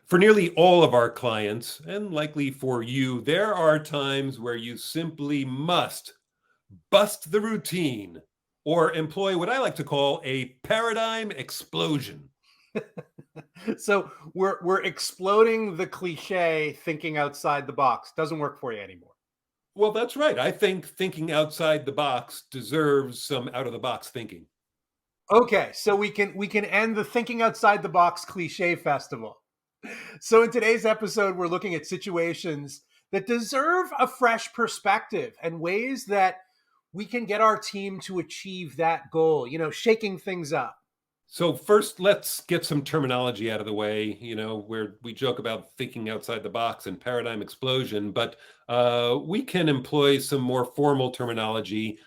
For nearly all of our clients, and likely for you, there are times where you simply must bust the routine or employ what I like to call a paradigm explosion. So we're exploding the cliche thinking outside the box. Doesn't work for you anymore. Well, that's right. I think thinking outside the box deserves some out of the box thinking. Okay, so we can end the thinking outside the box cliche festival. So in today's episode, we're looking at situations that deserve a fresh perspective and ways that we can get our team to achieve that goal, shaking things up. So first, let's get some terminology out of the way, where we joke about thinking outside the box and paradigm explosion, but we can employ some more formal terminology,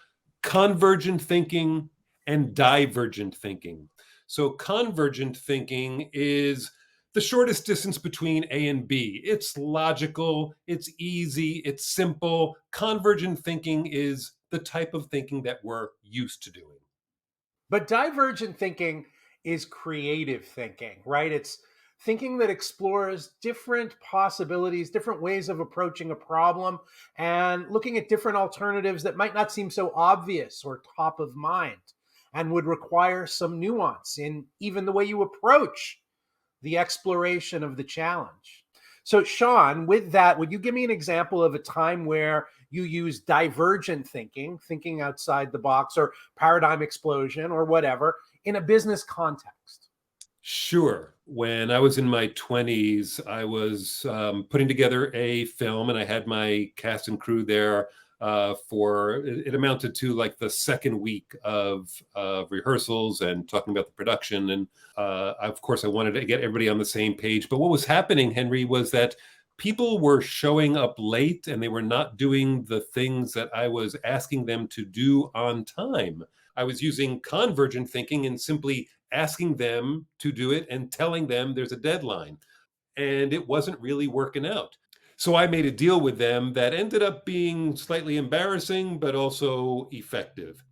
convergent thinking and divergent thinking. So convergent thinking is the shortest distance between A and B. It's logical, it's easy, it's simple. Convergent thinking is the type of thinking that we're used to doing. But divergent thinking is creative thinking, right? It's thinking that explores different possibilities, different ways of approaching a problem, and looking at different alternatives that might not seem so obvious or top of mind and would require some nuance in even the way you approach the exploration of the challenge. So, Sean, with that, would you give me an example of a time where you use divergent thinking, thinking outside the box, or paradigm explosion, or whatever, in a business context? Sure. When I was in my 20s, I was putting together a film and I had my cast and crew there for it amounted to like the second week of rehearsals and talking about the production. And of course, I wanted to get everybody on the same page. But what was happening, Henry, was that people were showing up late and they were not doing the things that I was asking them to do on time. I was using convergent thinking and simply asking them to do it and telling them there's a deadline. And it wasn't really working out. So I made a deal with them that ended up being slightly embarrassing, but also effective.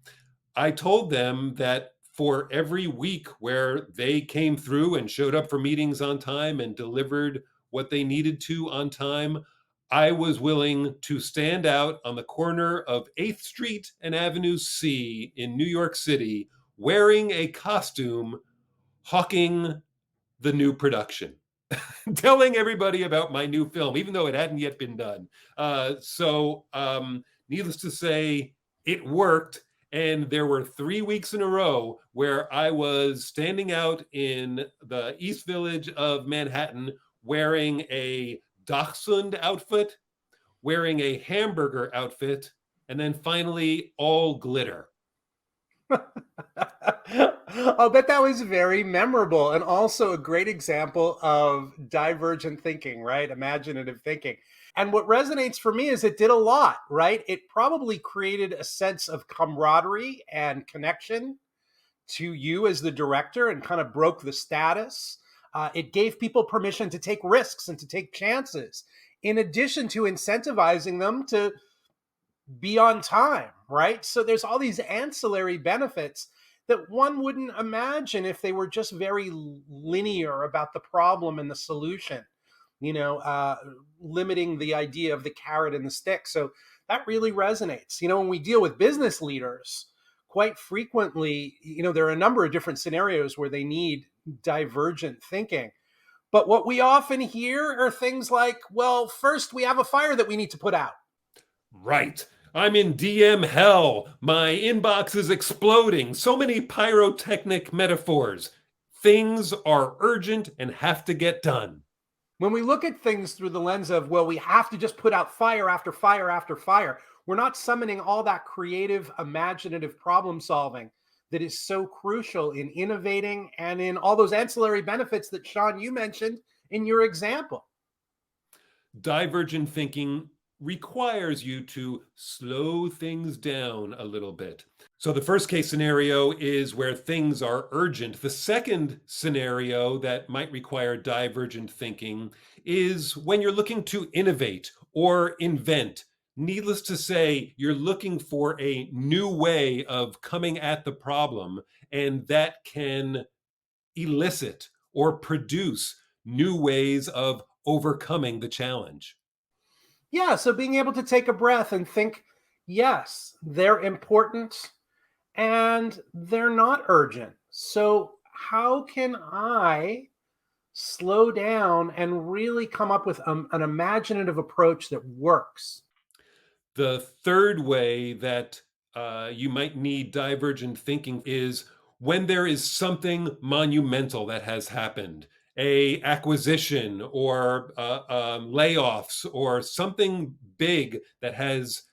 I told them that for every week where they came through and showed up for meetings on time and delivered what they needed to on time, I was willing to stand out on the corner of 8th Street and Avenue C in New York City wearing a costume, hawking the new production, telling everybody about my new film, even though it hadn't yet been done. Needless to say, it worked. And there were 3 weeks in a row where I was standing out in the East Village of Manhattan wearing a Dachshund outfit, wearing a hamburger outfit, and then finally all glitter. I'll bet that was very memorable and also a great example of divergent thinking, right? Imaginative thinking. And what resonates for me is it did a lot, right? It probably created a sense of camaraderie and connection to you as the director and kind of broke the status. It gave people permission to take risks and to take chances, in addition to incentivizing them to be on time, right? So there's all these ancillary benefits that one wouldn't imagine if they were just very linear about the problem and the solution, you know, uh, limiting the idea of the carrot and the stick. So that really resonates. When we deal with business leaders, quite frequently, there are a number of different scenarios where they need divergent thinking. But what we often hear are things like, well, first we have a fire that we need to put out. Right. I'm in DM hell. My inbox is exploding. So many pyrotechnic metaphors. Things are urgent and have to get done. When we look at things through the lens of, well, we have to just put out fire after fire after fire, we're not summoning all that creative, imaginative problem solving that is so crucial in innovating and in all those ancillary benefits that, Sean, you mentioned in your example. Divergent thinking requires you to slow things down a little bit. So, the first case scenario is where things are urgent. The second scenario that might require divergent thinking is when you're looking to innovate or invent. Needless to say, you're looking for a new way of coming at the problem, and that can elicit or produce new ways of overcoming the challenge. Yeah, so being able to take a breath and think, yes, they're important and they're not urgent. So, how can I slow down and really come up with an imaginative approach that works? The third way that you might need divergent thinking is when there is something monumental that has happened, a acquisition or layoffs or something big that has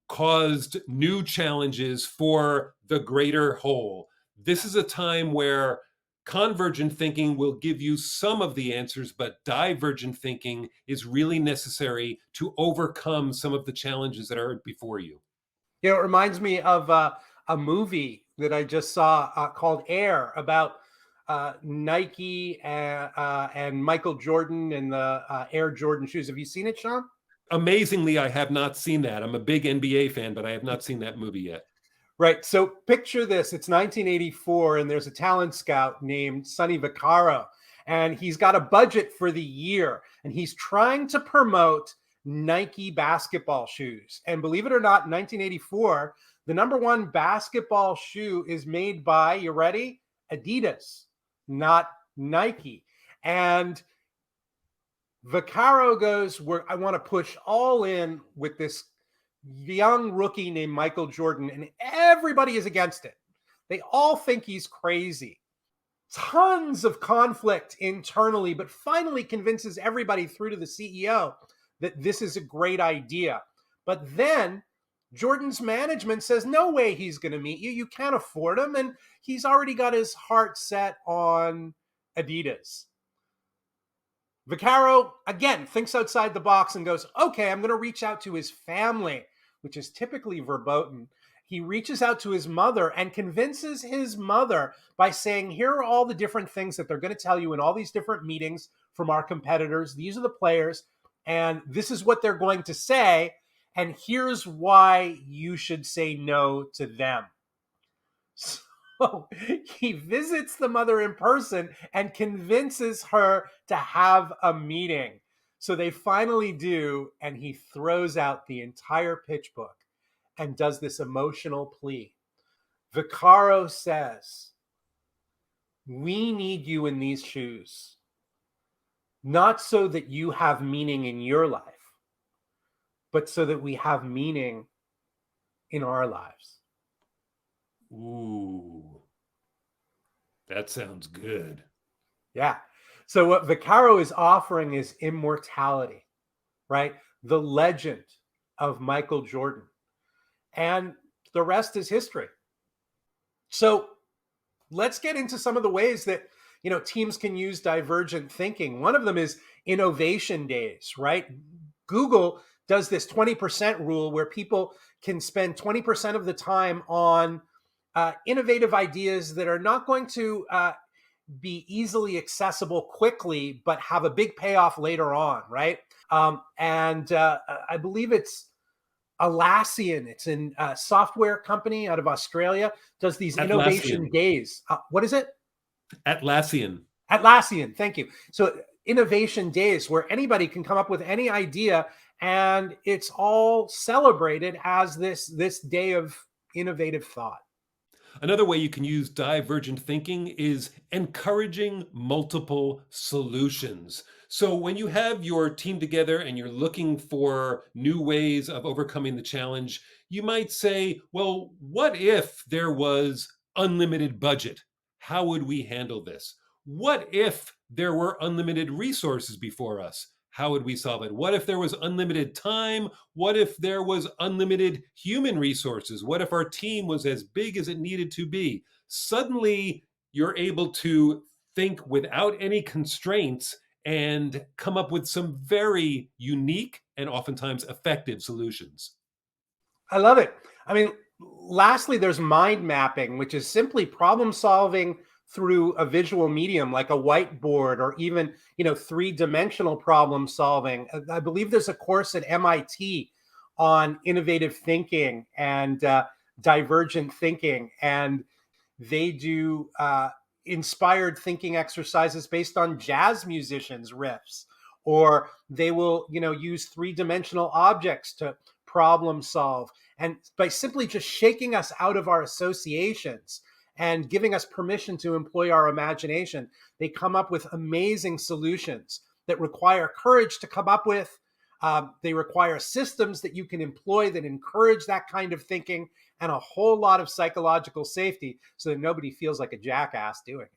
caused new challenges for the greater whole. This is a time where convergent thinking will give you some of the answers, but divergent thinking is really necessary to overcome some of the challenges that are before you. You know, it reminds me of a movie that I just saw called Air about Nike and Michael Jordan and the Air Jordan shoes. Have you seen it, Sean? Amazingly, I have not seen that. I'm a big NBA fan, but I have not seen that movie yet. Right. So picture this. It's 1984, and there's a talent scout named Sonny Vaccaro, and he's got a budget for the year, and he's trying to promote Nike basketball shoes. And believe it or not, in 1984, the number one basketball shoe is made by, you ready? Adidas, not Nike. And Vaccaro goes, I want to push all in with this young rookie named Michael Jordan, and everybody is against it. They all think he's crazy. Tons of conflict internally, but finally convinces everybody through to the CEO that this is a great idea. But then Jordan's management says, no way he's going to meet you. You can't afford him. And he's already got his heart set on Adidas. Vaccaro, again, thinks outside the box and goes, okay, I'm going to reach out to his family, which is typically verboten. He reaches out to his mother and convinces his mother by saying, here are all the different things that they're going to tell you in all these different meetings from our competitors. These are the players, and this is what they're going to say. And here's why you should say no to them. So he visits the mother in person and convinces her to have a meeting. So they finally do, and he throws out the entire pitch book and does this emotional plea. Vaccaro says, we need you in these shoes, not so that you have meaning in your life, but so that we have meaning in our lives. Ooh, that sounds good. Yeah. So what Vaccaro is offering is immortality, right? The legend of Michael Jordan. And the rest is history. So let's get into some of the ways that teams can use divergent thinking. One of them is innovation days, right? Google does this 20% rule where people can spend 20% of the time on innovative ideas that are not going to be easily accessible quickly, but have a big payoff later on, right? And I believe it's Atlassian. It's a software company out of Australia, does these innovation Atlassian. days. What is it? Atlassian. Atlassian. Thank you. So innovation days where anybody can come up with any idea, and it's all celebrated as this day of innovative thought. Another way you can use divergent thinking is encouraging multiple solutions. So, when you have your team together and you're looking for new ways of overcoming the challenge, you might say, well, what if there was unlimited budget? How would we handle this? What if there were unlimited resources before us? How would we solve it? What if there was unlimited time? What if there was unlimited human resources? What if our team was as big as it needed to be? Suddenly, you're able to think without any constraints and come up with some very unique and oftentimes effective solutions. I love it. I mean, lastly, there's mind mapping, which is simply problem solving through a visual medium like a whiteboard or even, three-dimensional problem solving. I believe there's a course at MIT on innovative thinking and divergent thinking, and they do inspired thinking exercises based on jazz musicians' riffs, or they will, use three-dimensional objects to problem solve. And by simply just shaking us out of our associations and giving us permission to employ our imagination, they come up with amazing solutions that require courage to come up with. They require systems that you can employ that encourage that kind of thinking, and a whole lot of psychological safety so that nobody feels like a jackass doing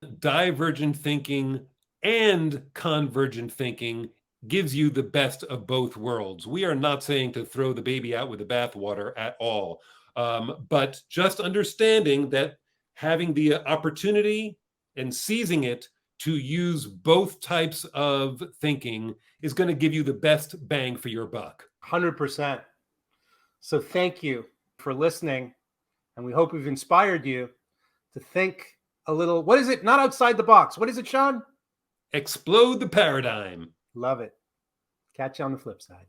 it. Divergent thinking and convergent thinking gives you the best of both worlds. We are not saying to throw the baby out with the bathwater at all, but just understanding that having the opportunity and seizing it to use both types of thinking is going to give you the best bang for your buck. 100%. So thank you for listening. And we hope we've inspired you to think a little. What is it? Not outside the box. What is it, Sean? Explode the paradigm. Love it. Catch you on the flip side.